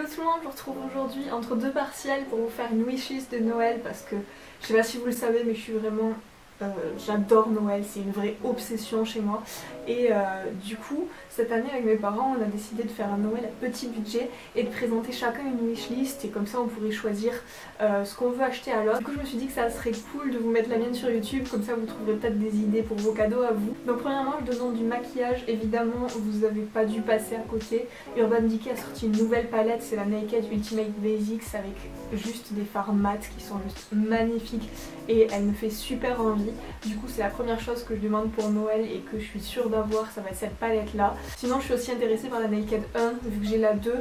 tout le monde, je vous retrouve aujourd'hui entre deux partiels pour vous faire une wishlist de Noël parce que je sais pas si vous le savez mais je suis vraiment... j'adore Noël, c'est une vraie obsession chez moi et du coup cette année avec mes parents on a décidé de faire un Noël à petit budget et de présenter chacun une wishlist et comme ça on pourrait choisir ce qu'on veut acheter à l'autre. Du coup je me suis dit que ça serait cool de vous mettre la mienne sur YouTube, comme ça vous trouverez peut-être des idées pour vos cadeaux à vous. Donc premièrement je demande du maquillage, évidemment vous n'avez pas dû passer à côté. Urban Decay a sorti une nouvelle palette, c'est la Naked Ultimate Basics avec juste des fards mat qui sont juste magnifiques et elle me fait super envie. Du coup c'est la première chose que je demande pour Noël et que je suis sûre d'avoir, ça va être cette palette là. Sinon je suis aussi intéressée par la Naked 1 vu que j'ai la 2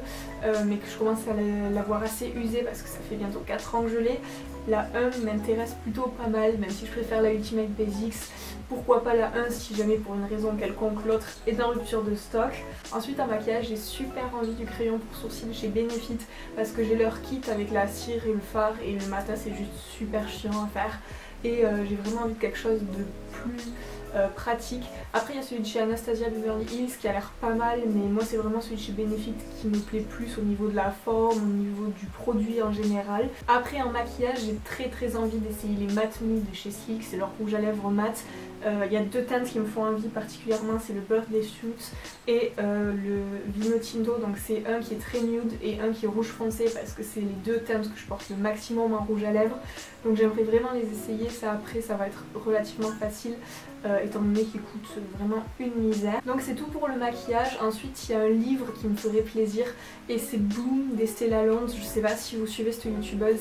mais que je commence à l'avoir assez usée parce que ça fait bientôt 4 ans que je l'ai. La 1 m'intéresse plutôt pas mal, même si je préfère la Ultimate Basics. Pourquoi pas la 1 si jamais pour une raison quelconque l'autre est en rupture de stock. Ensuite en maquillage j'ai super envie du crayon pour sourcils chez Benefit parce que j'ai leur kit avec la cire et le fard et le matin c'est juste super chiant à faire. Et j'ai vraiment envie de quelque chose de plus pratique. Après il y a celui de chez Anastasia Beverly Hills qui a l'air pas mal, mais moi c'est vraiment celui de chez Benefit qui me plaît plus au niveau de la forme, au niveau du produit en général. Après en maquillage j'ai très envie d'essayer les Matte Me de chez Sleek, c'est leur rouge à lèvres mat. Il y a deux teintes qui me font envie particulièrement, c'est le Birthday Suit et le Vino Tinto, donc c'est un qui est très nude et un qui est rouge foncé parce que c'est les deux teintes que je porte le maximum en rouge à lèvres. Donc j'aimerais vraiment les essayer, ça après ça va être relativement facile étant donné qu'ils coûtent vraiment une misère. Donc c'est tout pour le maquillage. Ensuite il y a un livre qui me ferait plaisir et c'est Bloom d'Estée Lalonde. Je sais pas si vous suivez cette youtubeuse,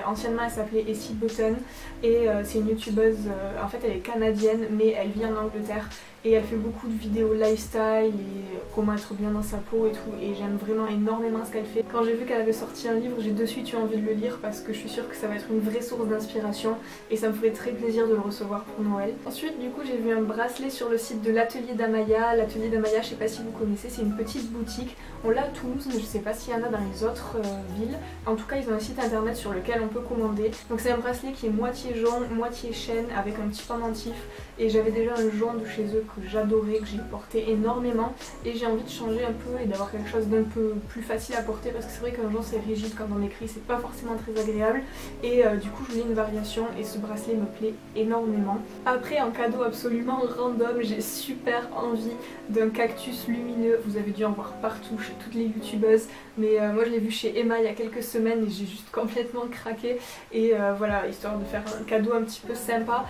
anciennement elle s'appelait Essie Button et c'est une youtubeuse, en fait elle est canadienne mais elle vit en Angleterre et elle fait beaucoup de vidéos lifestyle et comment être bien dans sa peau et tout, et j'aime vraiment énormément ce qu'elle fait. Quand j'ai vu qu'elle avait sorti un livre, j'ai de suite eu envie de le lire parce que je suis sûre que ça va être une vraie source d'inspiration et ça me ferait très plaisir de le recevoir pour Noël. Ensuite du coup j'ai vu un bracelet sur le site de l'Atelier d'Amaya. L'Atelier d'Amaya, je sais pas si vous connaissez, c'est une petite boutique. On l'a à Toulouse mais je sais pas s'il y en a dans les autres villes. En tout cas ils ont un site internet sur lequel on peut commander. Donc c'est un bracelet qui est moitié jaune, moitié chaîne avec un petit pendentif et j'avais déjà un jaune de chez eux que j'adorais, que j'ai porté énormément et j'ai envie de changer un peu et d'avoir quelque chose d'un peu plus facile à porter parce que c'est vrai qu'un jaune c'est rigide quand on écrit, c'est pas forcément très agréable et du coup je voulais une variation et ce bracelet me plaît énormément. Après en cadeau absolument random, j'ai super envie d'un cactus lumineux. Vous avez dû en voir partout chez toutes les youtubeuses mais moi je l'ai vu chez Emma il y a quelques semaines et j'ai juste complètement craqué et voilà, histoire de faire un cadeau un petit peu sympa.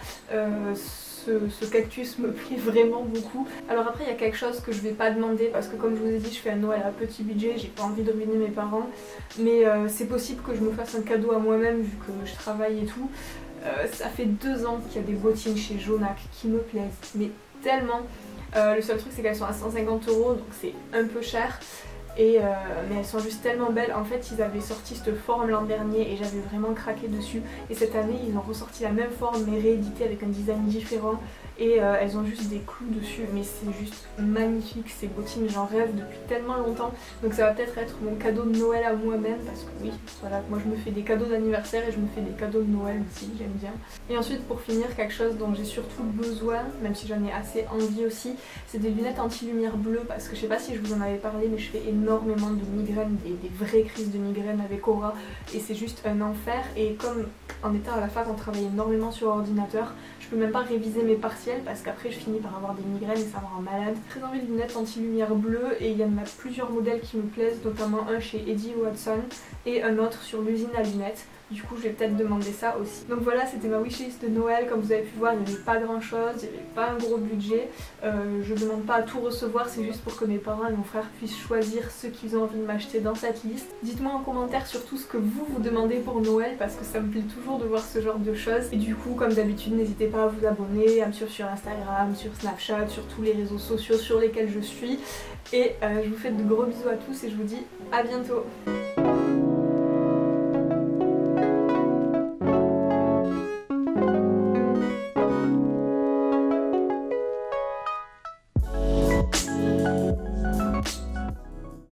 Ce cactus me plaît vraiment beaucoup. Alors après il y a quelque chose que je vais pas demander parce que comme je vous ai dit je fais un Noël à petit budget, j'ai pas envie de ruiner mes parents mais c'est possible que je me fasse un cadeau à moi-même vu que je travaille et tout. Ça fait 2 ans qu'il y a des bottines chez Jonac qui me plaisent mais tellement. Le seul truc c'est qu'elles sont à 150 € donc c'est un peu cher. Mais elles sont juste tellement belles. En fait ils avaient sorti cette forme l'an dernier et j'avais vraiment craqué dessus et cette année ils ont ressorti la même forme mais rééditée avec un design différent et elles ont juste des clous dessus mais c'est juste magnifique ces bottines, j'en rêve depuis tellement longtemps donc ça va peut-être être mon cadeau de Noël à moi-même parce que oui voilà, moi je me fais des cadeaux d'anniversaire et je me fais des cadeaux de Noël aussi, j'aime bien. Et ensuite pour finir quelque chose dont j'ai surtout besoin, même si j'en ai assez envie aussi, c'est des lunettes anti-lumière bleue parce que je sais pas si je vous en avais parlé mais je fais énormément de migraines, des vraies crises de migraines avec Aura et c'est juste un enfer et comme en étant à la fac on travaille énormément sur ordinateur, je peux même pas réviser mes partiels parce qu'après je finis par avoir des migraines et ça me rend malade. Très envie de lunettes anti-lumière bleue et il y en a plusieurs modèles qui me plaisent, notamment un chez Eddie Watson et un autre sur l'usine à lunettes. Du coup je vais peut-être demander ça aussi. Donc voilà, c'était ma wishlist de Noël. Comme vous avez pu voir il n'y avait pas grand chose, il n'y avait pas un gros budget. Je demande pas à tout recevoir, c'est juste pour que mes parents et mon frère puissent choisir ce qu'ils ont envie de m'acheter dans cette liste. Dites-moi en commentaire surtout ce que vous demandez pour Noël parce que ça me plaît toujours de voir ce genre de choses. Et du coup comme d'habitude n'hésitez pas à vous abonner, à me suivre sur Instagram, sur Snapchat, sur tous les réseaux sociaux sur lesquels je suis. Et je vous fais de gros bisous à tous et je vous dis à bientôt.